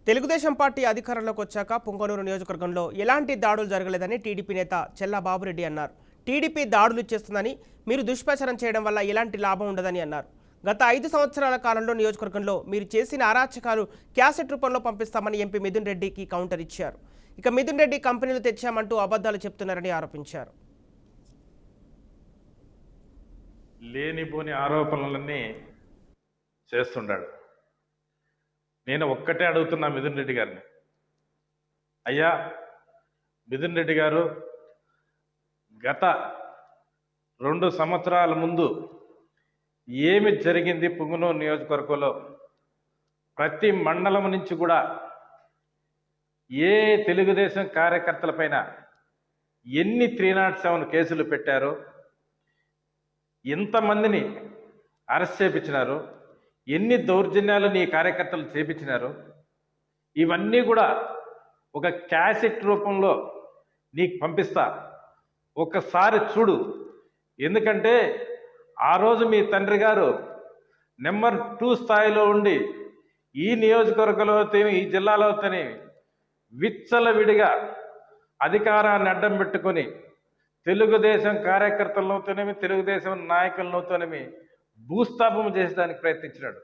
Telugu Desam party అధికారంలోకి వచ్చాక పుంగనూరు నియోజకవర్గంలో ఎలాంటి దాడులు జరగలేదని టీడీపీ నేత చెల్లా బాబురెడ్డి అన్నారు. టీడీపీ దాడులు చేస్తుందని, మీరు దుష్ప్రచారం చేయడం వల్ల ఎలాంటి లాభం ఉండదని అన్నారు. గత 5 సంవత్సరాల కాలంలో నియోజకవర్గంలో మీరు చేసిన అరాచకాలు క్యాసెట్ రూపంలో పంపిస్తామని ఎంపీ మిథున్ రెడ్డికి కౌంటర్ ఇచ్చారు. ఇక మిథున్ రెడ్డి కంపెనీలు తెచ్చామంటూ అబద్ధాలు చెప్తున్నారని ఆరోపించారు. లేనిపోని ఆరోపణలన్నీ చేస్తున్నాడు. నేను ఒక్కటే అడుగుతున్నా మిథున్ రెడ్డి గారిని, అయ్యా మిథున్ రెడ్డి గారు, గత 2 సంవత్సరాల ముందు ఏమి జరిగింది పుంగనూరు నియోజకవర్గంలో? ప్రతి మండలం నుంచి కూడా ఏ తెలుగుదేశం కార్యకర్తలపైన ఎన్ని 307 కేసులు పెట్టారో, ఎంతమందిని అరెస్ట్ చేయించినారు, ఎన్ని దౌర్జన్యాలు నీ కార్యకర్తలు చేపించినారు, ఇవన్నీ కూడా ఒక క్యాసెట్ రూపంలో నీకు పంపిస్తా, ఒక్కసారి చూడు. ఎందుకంటే ఆ రోజు మీ తండ్రి గారు నెంబర్ 2 స్థాయిలో ఉండి ఈ నియోజకవర్గంలో ఈ జిల్లాలో విచ్చలవిడిగా అధికారాన్ని అడ్డం పెట్టుకొని తెలుగుదేశం కార్యకర్తలతోనేమి తెలుగుదేశం నాయకులతోనేమి భూస్థాపన చేసేదానికి ప్రయత్నించినాడు.